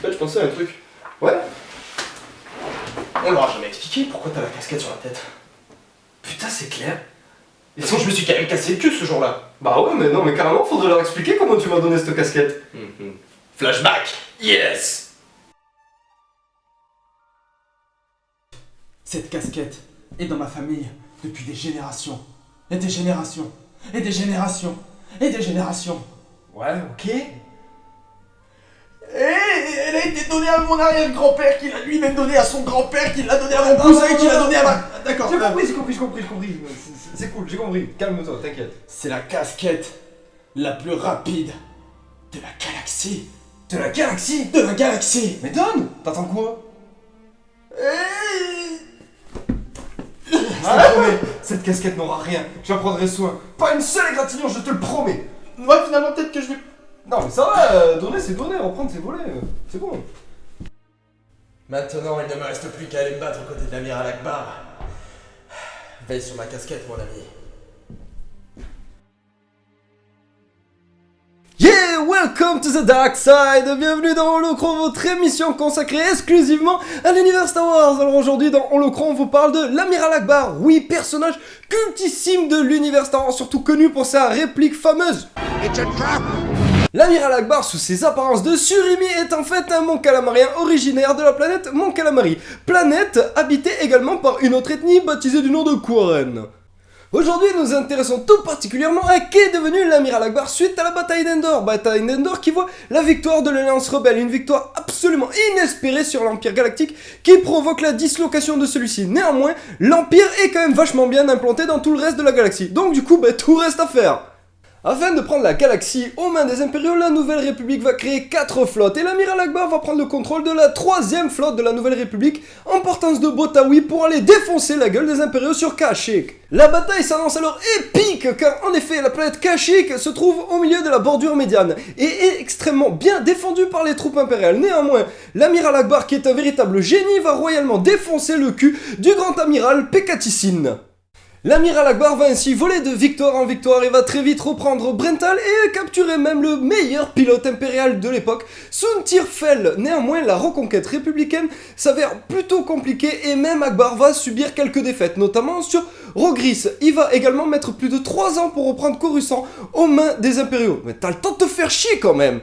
fait, je pensais à un truc. Ouais. On leur a jamais expliqué pourquoi t'as la casquette sur la tête. Putain, c'est clair. Et sinon, je me suis quand même cassé le cul ce jour-là. Bah ouais, mais non, mais carrément, faudrait leur expliquer comment tu m'as donné cette casquette. Flashback. Yes. Cette casquette est dans ma famille depuis des générations. Et des générations. Et des générations. Et des générations. Ouais, ok. Et elle a été donnée à mon arrière-grand-père, qui l'a lui-même donné à son grand-père, qui l'a donné à mon cousin, qui l'a donné à ma... D'accord. J'ai compris. C'est cool, j'ai compris. Calme-toi, t'inquiète. C'est la casquette la plus rapide de la galaxie. De la galaxie. De la galaxie. Mais donne. T'attends quoi? Je te le promets, cette casquette n'aura rien. J'en prendrai soin. Pas une seule égratignure, je te le promets. Moi, finalement, peut-être que je vais... Non, mais ça va, donner c'est donner, reprendre c'est voler. C'est bon. Maintenant, il ne me reste plus qu'à aller me battre aux côtés de l'amiral Akbar. Veille sur ma casquette, mon ami. Yeah, welcome to the dark side. Bienvenue dans Holocron, votre émission consacrée exclusivement à l'univers Star Wars. Alors aujourd'hui dans Holocron, on vous parle de l'amiral Akbar. Oui, personnage cultissime de l'univers Star Wars, surtout connu pour sa réplique fameuse. L'amiral Akbar, sous ses apparences de surimi, est en fait un Mon Calamarien originaire de la planète Mon Calamari. Planète habitée également par une autre ethnie baptisée du nom de Quarren. Aujourd'hui, nous nous intéressons tout particulièrement à qu'est devenu l'amiral Akbar suite à la bataille d'Endor. Bataille d'Endor qui voit la victoire de l'Alliance Rebelle, une victoire absolument inespérée sur l'Empire Galactique qui provoque la dislocation de celui-ci. Néanmoins, l'Empire est quand même vachement bien implanté dans tout le reste de la galaxie. Donc du coup, tout reste à faire. Afin de prendre la galaxie aux mains des Impériaux, la Nouvelle République va créer 4 flottes et l'amiral Akbar va prendre le contrôle de la 3e flotte de la Nouvelle République en partance de Botaoui pour aller défoncer la gueule des Impériaux sur Kashyyyk. La bataille s'annonce alors épique car en effet la planète Kashyyyk se trouve au milieu de la bordure médiane et est extrêmement bien défendue par les troupes impériales. Néanmoins, l'amiral Akbar qui est un véritable génie va royalement défoncer le cul du grand amiral Pekatissin. L'amiral Akbar va ainsi voler de victoire en victoire et va très vite reprendre Brental et capturer même le meilleur pilote impérial de l'époque, Sun Tyrfel. Néanmoins, la reconquête républicaine s'avère plutôt compliquée et même Akbar va subir quelques défaites, notamment sur Rogris. Il va également mettre plus de 3 ans pour reprendre Coruscant aux mains des Impériaux. Mais t'as le temps de te faire chier quand même!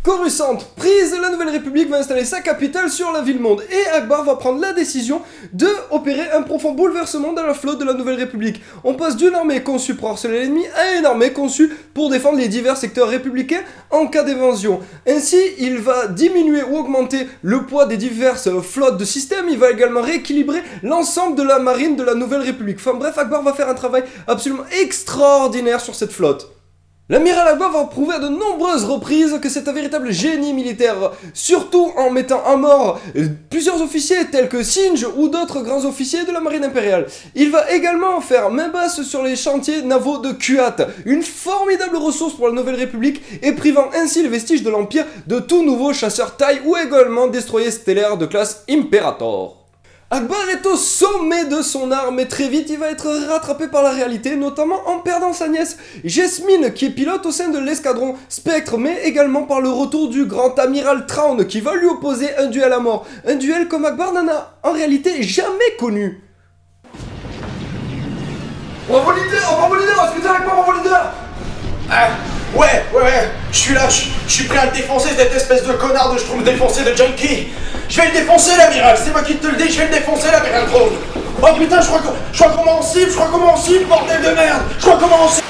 Coruscant prise, la Nouvelle République va installer sa capitale sur la ville-monde et Akbar va prendre la décision de opérer un profond bouleversement dans la flotte de la Nouvelle République. On passe d'une armée conçue pour harceler l'ennemi à une armée conçue pour défendre les divers secteurs républicains en cas d'invasion. Ainsi, il va diminuer ou augmenter le poids des diverses flottes de système, il va également rééquilibrer l'ensemble de la marine de la Nouvelle République. Enfin bref, Akbar va faire un travail absolument extraordinaire sur cette flotte. L'amiral Akbar va prouver à de nombreuses reprises que c'est un véritable génie militaire, surtout en mettant à mort plusieurs officiers tels que Singe ou d'autres grands officiers de la marine impériale. Il va également faire main basse sur les chantiers navaux de Kuat, une formidable ressource pour la Nouvelle République et privant ainsi les vestiges de l'Empire de tout nouveau chasseurs taille ou également destroyers stellaires de classe Imperator. Akbar est au sommet de son art, mais très vite il va être rattrapé par la réalité, notamment en perdant sa nièce Jasmine, qui est pilote au sein de l'escadron Spectre, mais également par le retour du grand amiral Thrawn, qui va lui opposer un duel à mort. Un duel comme Akbar n'en a en réalité jamais connu. Bravo leader, est-ce que t'es avec moi, bravo leader? Ouais, je suis là, je suis prêt à le défoncer, cette espèce de connard de schtroumpf défoncé de junkie. Je vais le défoncer, l'amiral, c'est moi qui te le dis, je vais le défoncer, l'amiral Thrawn. Oh putain, je crois qu'on m'a en cible, bordel de merde, je crois qu'on m'a en cible.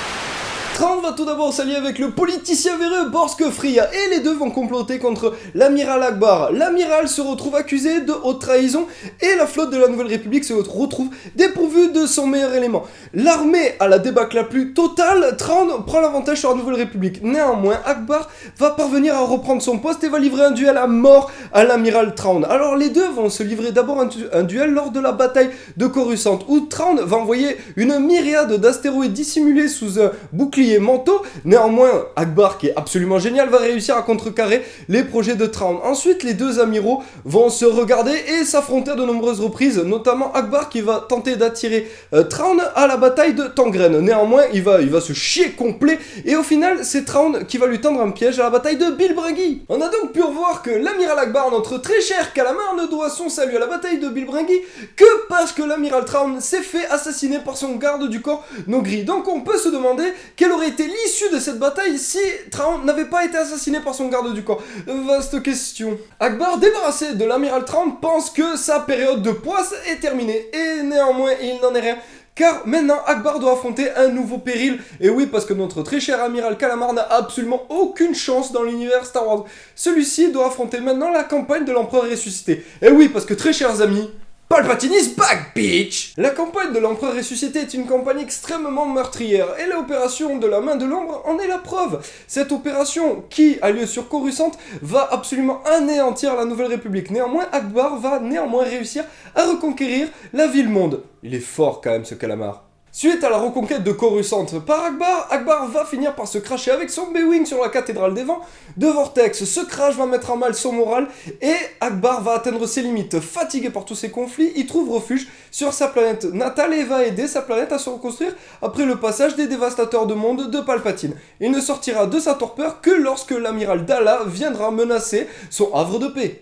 Thrawn va tout d'abord s'allier avec le politicien véreux Borsk Fria et les deux vont comploter contre l'amiral Akbar. L'amiral se retrouve accusé de haute trahison et la flotte de la Nouvelle République se retrouve dépourvue de son meilleur élément. L'armée à la débâcle la plus totale, Thrawn prend l'avantage sur la Nouvelle République. Néanmoins, Akbar va parvenir à reprendre son poste et va livrer un duel à mort à l'amiral Thrawn. Alors les deux vont se livrer d'abord un duel lors de la bataille de Coruscant où Thrawn va envoyer une myriade d'astéroïdes dissimulés sous un bouclier boucliers mentaux. Néanmoins, Akbar, qui est absolument génial, va réussir à contrecarrer les projets de Thrawn. Ensuite, les deux amiraux vont se regarder et s'affronter à de nombreuses reprises, notamment Akbar qui va tenter d'attirer Thrawn à la bataille de Tangren. Néanmoins, il va se chier complet et au final, c'est Thrawn qui va lui tendre un piège à la bataille de Bilbringi. On a donc pu revoir que l'amiral Akbar, notre très cher calamar, ne doit son salut à la bataille de Bilbringi que parce que l'amiral Thrawn s'est fait assassiner par son garde du corps Nogri. Donc on peut se demander quelle aurait été l'issue de cette bataille si Thrawn n'avait pas été assassiné par son garde du corps. Vaste question. Akbar, débarrassé de l'amiral Thrawn, pense que sa période de poisse est terminée. Et néanmoins, il n'en est rien. Car maintenant, Akbar doit affronter un nouveau péril. Et oui, parce que notre très cher amiral Calamar n'a absolument aucune chance dans l'univers Star Wars. Celui-ci doit affronter maintenant la campagne de l'empereur ressuscité. Et oui, parce que très chers amis, Palpatine is back, bitch! La campagne de l'Empereur ressuscité est une campagne extrêmement meurtrière, et l'opération de la main de l'ombre en est la preuve. Cette opération, qui a lieu sur Coruscant, va absolument anéantir la Nouvelle République. Néanmoins, Akbar va réussir à reconquérir la ville-monde. Il est fort quand même, ce calamar. Suite à la reconquête de Coruscant par Akbar, Akbar va finir par se cracher avec son B-Wing sur la cathédrale des vents de Vortex. Ce crash va mettre en mal son moral et Akbar va atteindre ses limites. Fatigué par tous ces conflits, il trouve refuge sur sa planète natale et va aider sa planète à se reconstruire après le passage des dévastateurs de monde de Palpatine. Il ne sortira de sa torpeur que lorsque l'amiral Dala viendra menacer son havre de paix.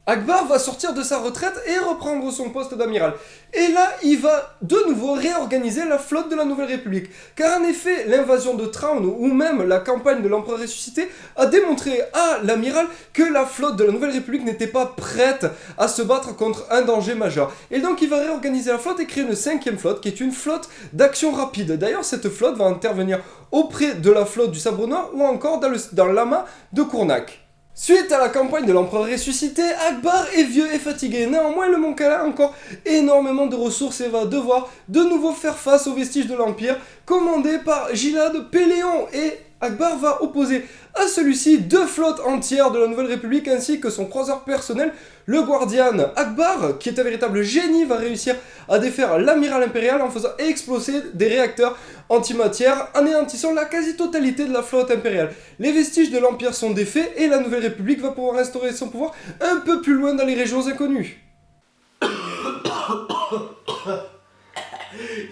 Akbar va sortir de sa retraite et reprendre son poste d'amiral. Et là, il va de nouveau réorganiser la flotte de la Nouvelle République. Car en effet, l'invasion de Thrawn ou même la campagne de l'Empereur ressuscité a démontré à l'amiral que la flotte de la Nouvelle République n'était pas prête à se battre contre un danger majeur. Et donc il va réorganiser la flotte et créer une 5e flotte qui est une flotte d'action rapide. D'ailleurs, cette flotte va intervenir auprès de la flotte du Sabre Noir ou encore dans l'amas de Cournac. Suite à la campagne de l'Empereur ressuscité, Akbar est vieux et fatigué. Néanmoins, le Mon Cala a encore énormément de ressources et va devoir de nouveau faire face aux vestiges de l'Empire, commandés par Gilad Péléon. Et Akbar va opposer à celui-ci 2 flottes entières de la Nouvelle République ainsi que son croiseur personnel, le Guardian. Akbar, qui est un véritable génie, va réussir à défaire l'amiral impérial en faisant exploser des réacteurs antimatière, anéantissant la quasi-totalité de la flotte impériale. Les vestiges de l'Empire sont défaits et la Nouvelle République va pouvoir restaurer son pouvoir un peu plus loin dans les régions inconnues. Ils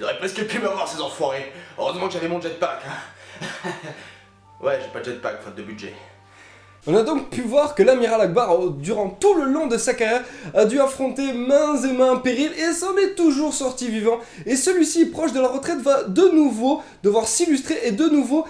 auraient presque pu m'avoir ces enfoirés. Heureusement que j'avais mon jetpack. Ouais, j'ai pas de jetpack, faute de budget. On a donc pu voir que l'amiral Akbar, durant tout le long de sa carrière, a dû affronter mains et mains périls et s'en est toujours sorti vivant. Et celui-ci, proche de la retraite, va de nouveau devoir s'illustrer et de nouveau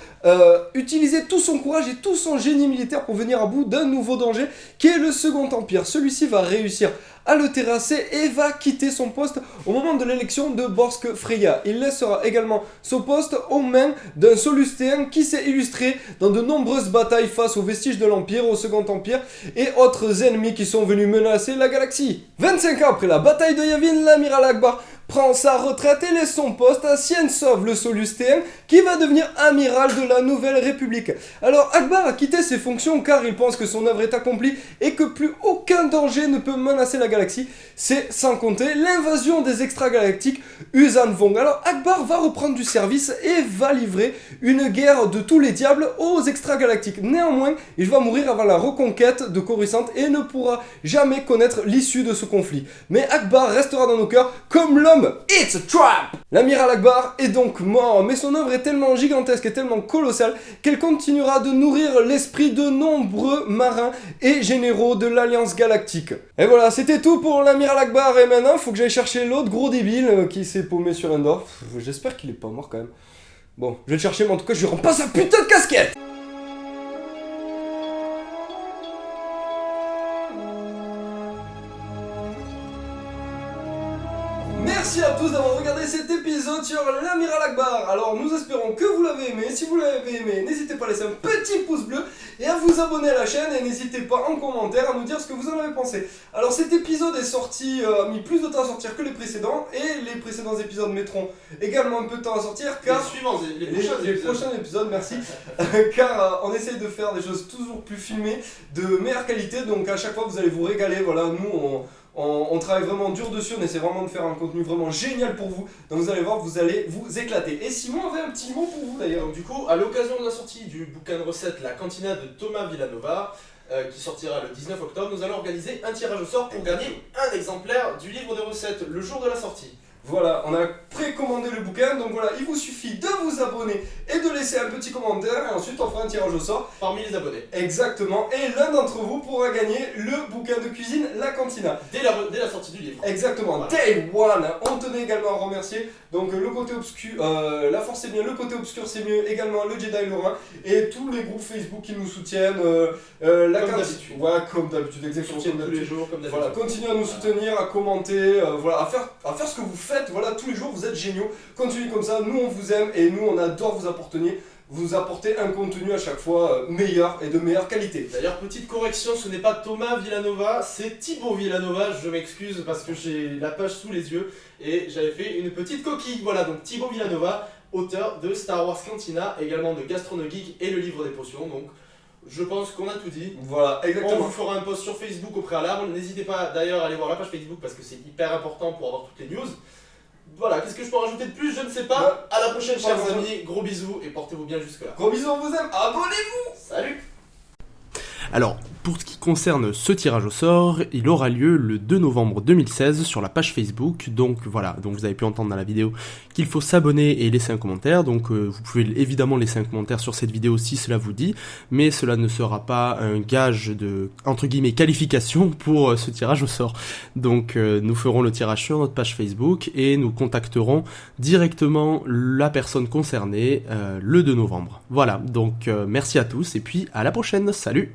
utiliser tout son courage et tout son génie militaire pour venir à bout d'un nouveau danger qui est le Second Empire. Celui-ci va réussir à le terrasser et va quitter son poste au moment de l'élection de Borsk Freya. Il laissera également son poste aux mains d'un Solustéen qui s'est illustré dans de nombreuses batailles face aux vestiges de l'Empire, au Second Empire et autres ennemis qui sont venus menacer la galaxie. 25 ans après la bataille de Yavin, l'amiral Akbar prend sa retraite et laisse son poste à Siensov le Solustéen qui va devenir amiral de la Nouvelle République. Alors Akbar a quitté ses fonctions car il pense que son œuvre est accomplie et que plus aucun danger ne peut menacer la galaxie. C'est sans compter l'invasion des extragalactiques Yuuzhan Vong. Alors Akbar va reprendre du service et va livrer une guerre de tous les diables aux extragalactiques. Néanmoins, il va mourir avant la reconquête de Coruscant et ne pourra jamais connaître l'issue de ce conflit. Mais Akbar restera dans nos cœurs comme l'homme. It's a trap! L'amiral Akbar est donc mort, mais son œuvre est tellement gigantesque et tellement colossale qu'elle continuera de nourrir l'esprit de nombreux marins et généraux de l'Alliance Galactique. Et voilà, c'était tout pour l'amiral Akbar, et maintenant faut que j'aille chercher l'autre gros débile qui s'est paumé sur Endor. J'espère qu'il est pas mort quand même. Bon, je vais le chercher, mais en tout cas je lui rends pas sa putain de casquette! Merci à tous d'avoir regardé cet épisode sur l'amiral Akbar. Alors nous espérons que vous l'avez aimé. Si vous l'avez aimé, n'hésitez pas à laisser un petit pouce bleu et à vous abonner à la chaîne, et n'hésitez pas en commentaire à nous dire ce que vous en avez pensé. Alors cet épisode est sorti, a mis plus de temps à sortir que les précédents, et les précédents épisodes mettront également un peu de temps à sortir car les prochains épisodes, merci, car on essaye de faire des choses toujours plus filmées, de meilleure qualité, donc à chaque fois vous allez vous régaler. Voilà, nous On travaille vraiment dur dessus, on essaie vraiment de faire un contenu vraiment génial pour vous. Donc vous allez voir, vous allez vous éclater. Et Simon avait un petit mot pour vous d'ailleurs. Donc du coup, à l'occasion de la sortie du bouquin de recettes La Cantina de Thomas Villanova, qui sortira le 19 octobre, nous allons organiser un tirage au sort pour gagner un exemplaire du livre de recettes le jour de la sortie. Voilà, on a précommandé le bouquin, donc voilà, il vous suffit de vous abonner et de laisser un petit commentaire, et ensuite on fera un tirage au sort. Parmi les abonnés. Exactement, et l'un d'entre vous pourra gagner le bouquin de cuisine La Cantina. Dès la sortie du livre. Exactement, Voilà. Day One. On tenait également à remercier donc le côté obscur, la force c'est bien, le côté obscur c'est mieux, également le Jedi Lorrain et tous les groupes Facebook qui nous soutiennent. La Comme cantine- d'habitude. Ouais, comme d'habitude, Qui exactement. soutiennent comme tous les d'habitude. jours, comme d'habitude. Voilà, continuez à nous soutenir, à commenter, voilà, à faire ce que vous faites, voilà, tous les jours, vous êtes géniaux. Continuez comme ça, nous on vous aime et nous on adore vous apporter un contenu à chaque fois meilleur et de meilleure qualité. D'ailleurs, petite correction, ce n'est pas Thomas Villanova, c'est Thibaut Villanova. Je m'excuse parce que j'ai la page sous les yeux et j'avais fait une petite coquille. Voilà, donc Thibaut Villanova, auteur de Star Wars Cantina, également de Gastronogeek et le livre des potions. Donc, je pense qu'on a tout dit. Voilà, On exactement. vous fera un post sur Facebook au préalable. N'hésitez pas d'ailleurs à aller voir la page Facebook parce que c'est hyper important pour avoir toutes les news. Voilà, qu'est-ce que je peux rajouter de plus? Je ne sais pas. À la prochaine, chers Voilà. amis. Gros bisous et portez-vous bien jusque-là. Gros bisous, on vous aime, abonnez-vous. Salut! Alors, pour ce qui concerne ce tirage au sort, il aura lieu le 2 novembre 2016 sur la page Facebook. Donc voilà, donc vous avez pu entendre dans la vidéo qu'il faut s'abonner et laisser un commentaire. Donc vous pouvez évidemment laisser un commentaire sur cette vidéo si cela vous dit, mais cela ne sera pas un gage de, entre guillemets, qualification pour ce tirage au sort. Donc nous ferons le tirage sur notre page Facebook et nous contacterons directement la personne concernée le 2 novembre. Voilà, donc merci à tous et puis à la prochaine, salut!